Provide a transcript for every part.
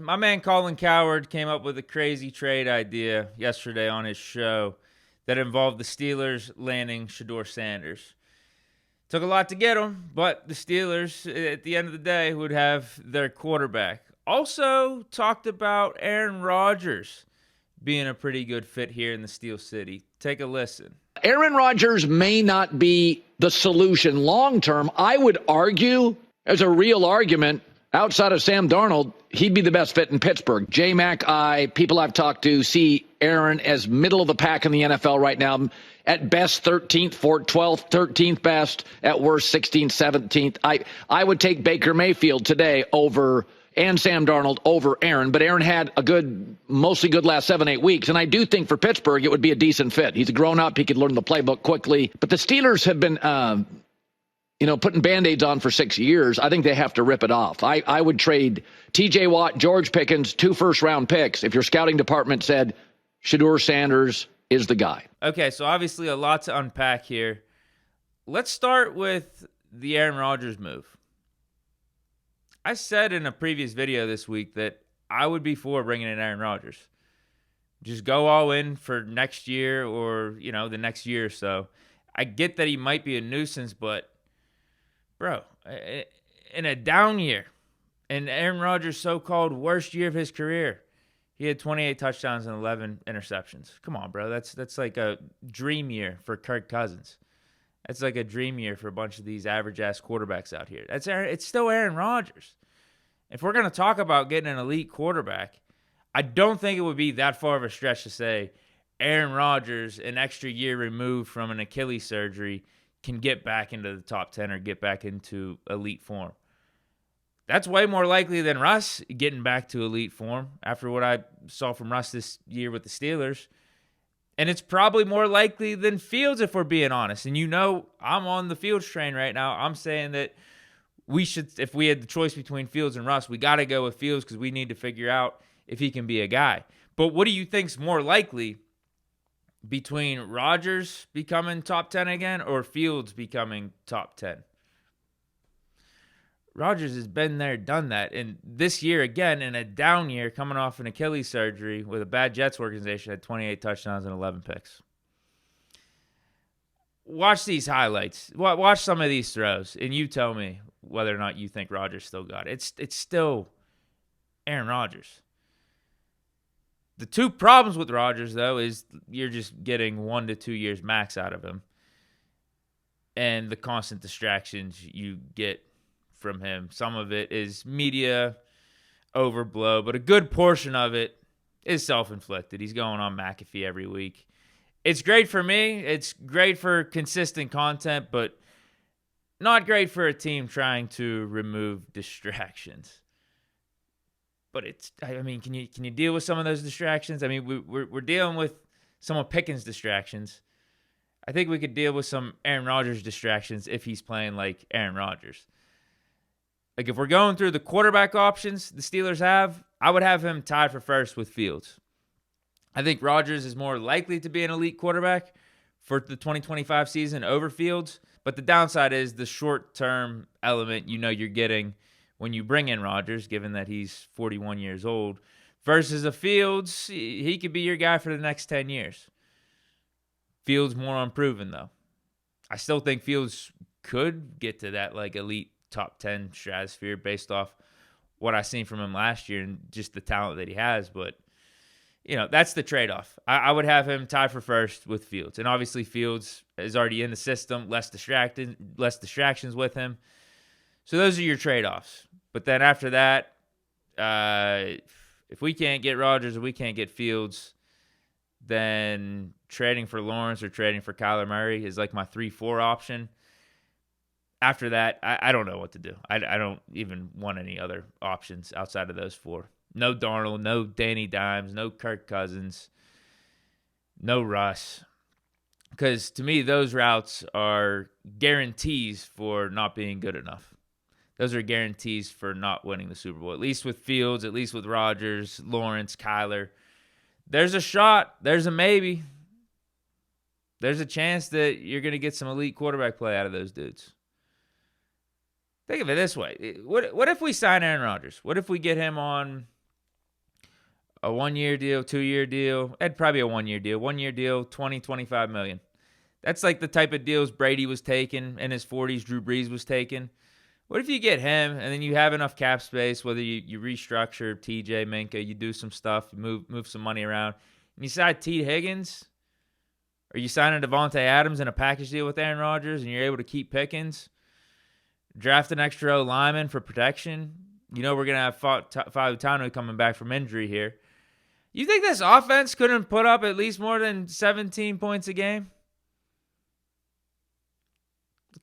my man Colin Cowherd came up with a crazy trade idea yesterday on his show that involved the Steelers landing Shedeur Sanders. Took a lot to get him, but the Steelers, at the end of the day, would have their quarterback. Also talked about Aaron Rodgers being a pretty good fit here in the Steel City. Take a listen. Aaron Rodgers may not be the solution long term. I would argue, as a real argument, outside of Sam Darnold, he'd be the best fit in Pittsburgh. J-Mac, people I've talked to see Aaron as middle of the pack in the NFL right now. At best, 13th, 12th, 13th best. At worst, 16th, 17th. I would take Baker Mayfield today and Sam Darnold over Aaron. But Aaron had a mostly good last 7-8 weeks. And I do think for Pittsburgh, it would be a decent fit. He's a grown up. He could learn the playbook quickly. But the Steelers have been putting Band-Aids on for 6 years. I think they have to rip it off. I would trade T.J. Watt, George Pickens, 2 first-round picks if your scouting department said Shedeur Sanders is the guy. Okay, so obviously a lot to unpack here. Let's start with the Aaron Rodgers move. I said in a previous video this week that I would be for bringing in Aaron Rodgers. Just go all in for next year or, the next year or so. I get that he might be a nuisance, but, bro, in a down year, in Aaron Rodgers' so-called worst year of his career, he had 28 touchdowns and 11 interceptions. Come on, bro. That's like a dream year for Kirk Cousins. That's like a dream year for a bunch of these average-ass quarterbacks out here. It's still Aaron Rodgers. If we're going to talk about getting an elite quarterback, I don't think it would be that far of a stretch to say Aaron Rodgers, an extra year removed from an Achilles surgery, can get back into the top 10 or get back into elite form. That's way more likely than Russ getting back to elite form after what I saw from Russ this year with the Steelers. And it's probably more likely than Fields, if we're being honest. And I'm on the Fields train right now. I'm saying that we should, if we had the choice between Fields and Russ, we got to go with Fields because we need to figure out if he can be a guy. But what do you think's more likely between Rodgers becoming top 10 again or Fields becoming top 10? Rodgers has been there, done that. And this year, again, in a down year, coming off an Achilles surgery with a bad Jets organization, had 28 touchdowns and 11 picks. Watch these highlights. Watch some of these throws, and you tell me whether or not you think Rodgers still got it. It's still Aaron Rodgers. The two problems with Rodgers, though, is you're just getting 1 to 2 years max out of him. And the constant distractions you get from him. Some of it is media overblow, but a good portion of it is self-inflicted. He's going on McAfee every week. It's great for me. It's great for consistent content, but not great for a team trying to remove distractions. But can you deal with some of those distractions? We're dealing with some of Pickens' distractions. I think we could deal with some Aaron Rodgers distractions if he's playing like Aaron Rodgers. Like, if we're going through the quarterback options the Steelers have, I would have him tied for first with Fields. I think Rodgers is more likely to be an elite quarterback for the 2025 season over Fields. But the downside is the short-term element you're getting when you bring in Rodgers, given that he's 41 years old, versus a Fields, he could be your guy for the next 10 years. Fields more unproven, though. I still think Fields could get to that elite top 10 stratosphere based off what I've seen from him last year and just the talent that he has. But, that's the trade-off. I would have him tied for first with Fields. And obviously Fields is already in the system, less distractions with him. So those are your trade-offs. But then after that, if we can't get Rodgers or we can't get Fields, then trading for Lawrence or trading for Kyler Murray is like my 3-4 option. After that, I don't know what to do. I don't even want any other options outside of those 4. No Darnold, no Danny Dimes, no Kirk Cousins, no Russ. Because to me, those routes are guarantees for not being good enough. Those are guarantees for not winning the Super Bowl, at least with Fields, at least with Rodgers, Lawrence, Kyler. There's a shot. There's a maybe. There's a chance that you're going to get some elite quarterback play out of those dudes. Think of it this way. What if we sign Aaron Rodgers? What if we get him on A 1-year deal, 2-year deal. It'd probably a 1-year deal. 1-year deal, 20, 25 million. That's like the type of deals Brady was taking in his 40s, Drew Brees was taking. What if you get him and then you have enough cap space, whether you restructure TJ, Minka, you do some stuff, you move some money around, and you sign T. Higgins, or you sign a Devontae Adams in a package deal with Aaron Rodgers, and you're able to keep Pickens, draft an extra O lineman for protection. You know we're going to have Fautanu coming back from injury here. You think this offense couldn't put up at least more than 17 points a game?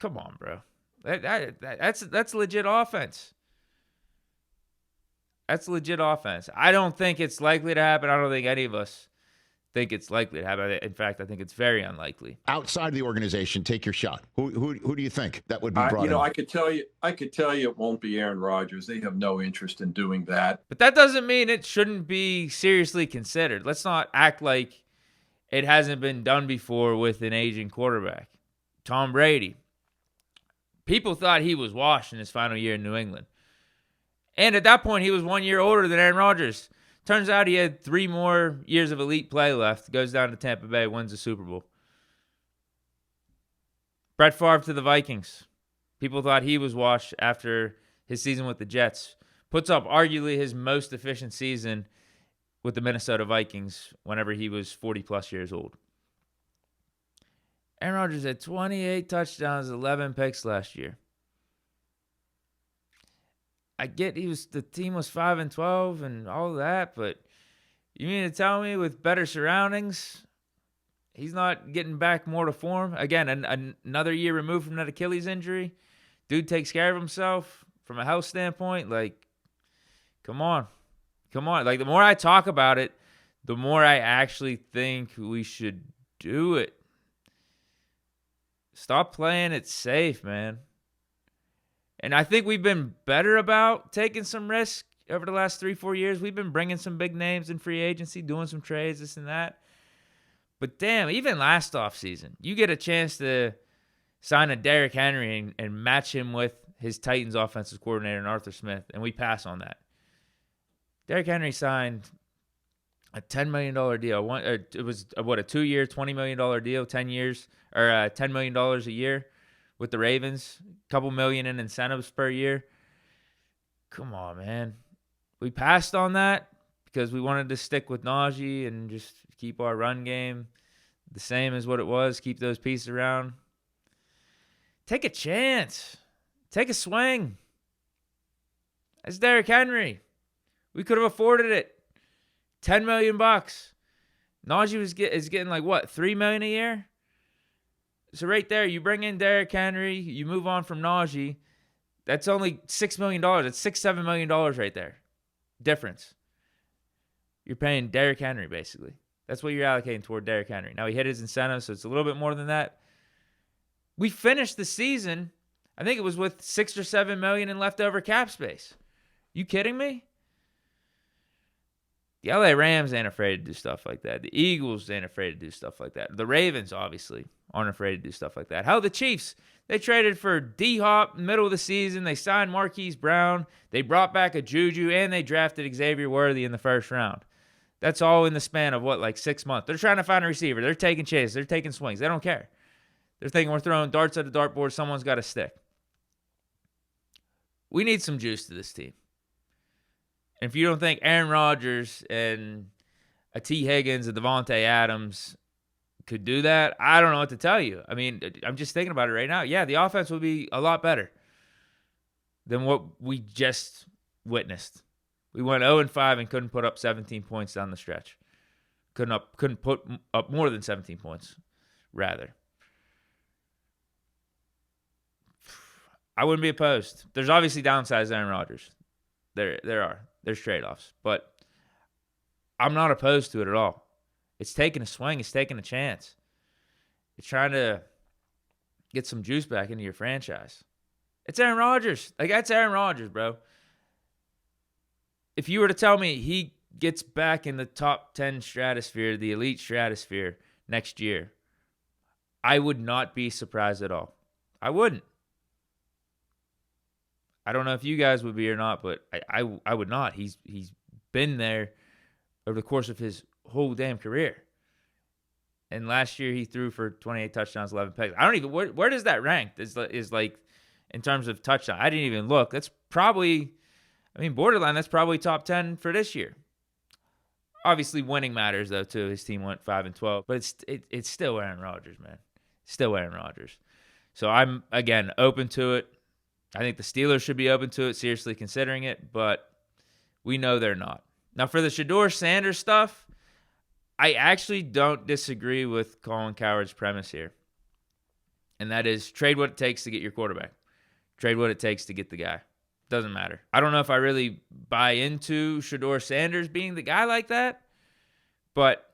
Come on, bro. That's legit offense. That's legit offense. I don't think it's likely to happen. I don't think any of us think it's likely to happen. In fact, I think it's very unlikely. Outside of the organization, take your shot. Who do you think that would be brought in? I could tell you it won't be Aaron Rodgers. They have no interest in doing that. But that doesn't mean it shouldn't be seriously considered. Let's not act like it hasn't been done before with an aging quarterback. Tom Brady. People thought he was washed in his final year in New England. And at that point, he was 1 year older than Aaron Rodgers. Turns out he had 3 more years of elite play left. Goes down to Tampa Bay, wins the Super Bowl. Brett Favre to the Vikings. People thought he was washed after his season with the Jets. Puts up arguably his most efficient season with the Minnesota Vikings whenever he was 40-plus years old. Aaron Rodgers had 28 touchdowns, 11 picks last year. I get the team was 5-12 and all that, but you mean to tell me with better surroundings, he's not getting back more to form? Again, another year removed from that Achilles injury. Dude takes care of himself from a health standpoint. Like, come on. Like, the more I talk about it, the more I actually think we should do it. Stop playing it safe, man. And I think we've been better about taking some risk over the last 3-4 years. We've been bringing some big names in free agency, doing some trades, this and that. But damn, even last offseason, you get a chance to sign a Derrick Henry and match him with his Titans offensive coordinator, Arthur Smith, and we pass on that. Derrick Henry signed a $10 million deal. It was, a 2-year, $20 million deal, 10 years, or $10 million a year with the Ravens, a couple million in incentives per year. Come on, man. We passed on that because we wanted to stick with Najee and just keep our run game the same as what it was, keep those pieces around. Take a chance. Take a swing. That's Derrick Henry. We could have afforded it. $10 million. Najee is getting like what, $3 million a year? So right there, you bring in Derrick Henry, you move on from Najee. That's only $6 million. That's $7 million right there. Difference. You're paying Derrick Henry, basically. That's what you're allocating toward Derrick Henry. Now, he hit his incentive, so it's a little bit more than that. We finished the season, I think it was with $6 or $7 million in leftover cap space. You kidding me? The LA Rams ain't afraid to do stuff like that. The Eagles ain't afraid to do stuff like that. The Ravens, obviously, aren't afraid to do stuff like that. Hell, the Chiefs, they traded for D-Hop middle of the season. They signed Marquise Brown. They brought back a Juju, and they drafted Xavier Worthy in the first round. That's all in the span of, 6 months. They're trying to find a receiver. They're taking chases. They're taking swings. They don't care. They're thinking we're throwing darts at a dartboard. Someone's got to stick. We need some juice to this team. And if you don't think Aaron Rodgers and a T. Higgins and Devontae Adams could do that, I don't know what to tell you. I mean, I'm just thinking about it right now. Yeah, the offense would be a lot better than what we just witnessed. We went 0-5 and couldn't put up 17 points down the stretch. Couldn't put up more than 17 points, rather. I wouldn't be opposed. There's obviously downsides to Aaron Rodgers. There are. There's trade-offs. But I'm not opposed to it at all. It's taking a swing. It's taking a chance. It's trying to get some juice back into your franchise. It's Aaron Rodgers. That's Aaron Rodgers, bro. If you were to tell me he gets back in the top 10 stratosphere, the elite stratosphere next year, I would not be surprised at all. I wouldn't. I don't know if you guys would be or not, but I would not. He's been there over the course of his whole damn career. And last year he threw for 28 touchdowns, 11 picks. I don't even where does that rank? Is like in terms of touchdown. I didn't even look. That's probably, borderline. That's probably top 10 for this year. Obviously, winning matters though too. His team went 5-12, but it's still Aaron Rodgers, man. Still Aaron Rodgers. So I'm again open to it. I think the Steelers should be open to it, seriously considering it, but we know they're not. Now for the Shedeur Sanders stuff, I actually don't disagree with Colin Cowherd's premise here. And that is trade what it takes to get your quarterback. Trade what it takes to get the guy. Doesn't matter. I don't know if I really buy into Shedeur Sanders being the guy like that, but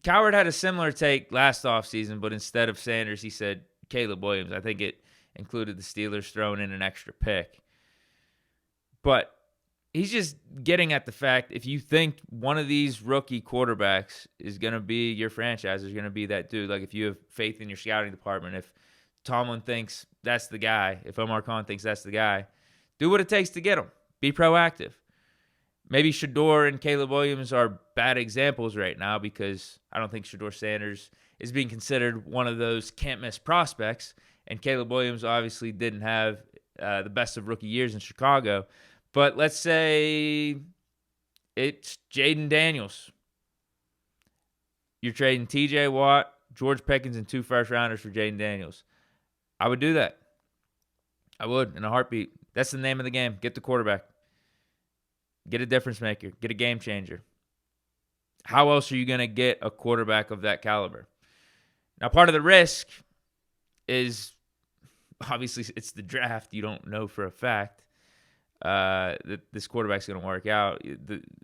Cowherd had a similar take last offseason, but instead of Sanders, he said Caleb Williams. I think it included the Steelers throwing in an extra pick. But he's just getting at the fact, if you think one of these rookie quarterbacks is going to be your franchise, is going to be that dude, like if you have faith in your scouting department, if Tomlin thinks that's the guy, if Omar Khan thinks that's the guy, do what it takes to get him. Be proactive. Maybe Shedeur and Caleb Williams are bad examples right now because I don't think Shedeur Sanders is being considered one of those can't-miss prospects, and Caleb Williams obviously didn't have the best of rookie years in Chicago. But let's say it's Jaden Daniels. You're trading T.J. Watt, George Pickens, and 2 first-rounders for Jaden Daniels. I would do that. I would, in a heartbeat. That's the name of the game. Get the quarterback. Get a difference maker. Get a game changer. How else are you going to get a quarterback of that caliber? Now, part of the risk is, obviously, it's the draft. You don't know for a fact that this quarterback's going to work out.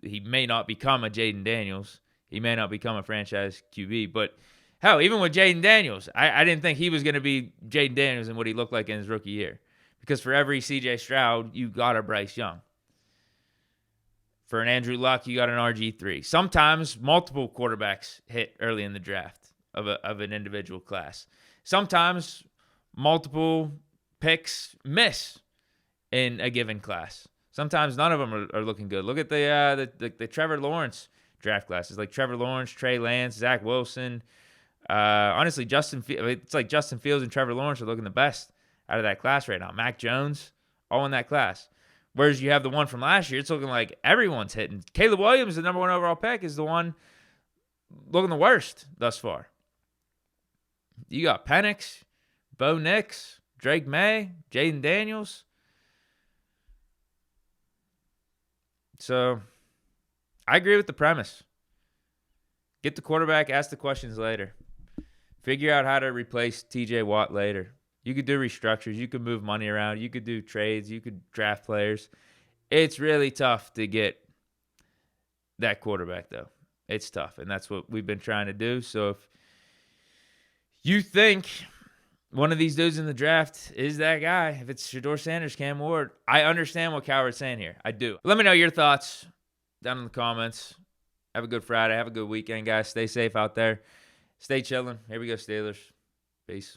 He may not become a Jaden Daniels. He may not become a franchise QB. But, hell, even with Jaden Daniels, I didn't think he was going to be Jaden Daniels and what he looked like in his rookie year. Because for every C.J. Stroud, you got a Bryce Young. For an Andrew Luck, you got an RG3. Sometimes multiple quarterbacks hit early in the draft of an individual class. Sometimes multiple picks miss in a given class. Sometimes none of them are looking good. Look at the Trevor Lawrence draft classes, like Trevor Lawrence, Trey Lance, Zach Wilson. Honestly, it's like Justin Fields and Trevor Lawrence are looking the best out of that class right now. Mac Jones, all in that class. Whereas you have the one from last year, it's looking like everyone's hitting. Caleb Williams, the number 1 overall pick, is the one looking the worst thus far. You got Penix, Bo Nix, Drake May, Jaden Daniels. So, I agree with the premise. Get the quarterback, ask the questions later. Figure out how to replace T.J. Watt later. You could do restructures. You could move money around. You could do trades. You could draft players. It's really tough to get that quarterback, though. It's tough, and that's what we've been trying to do. So if you think one of these dudes in the draft is that guy, if it's Shedeur Sanders, Cam Ward, I understand what Cowherd's saying here. I do. Let me know your thoughts down in the comments. Have a good Friday. Have a good weekend, guys. Stay safe out there. Stay chilling. Here we go, Steelers. Peace.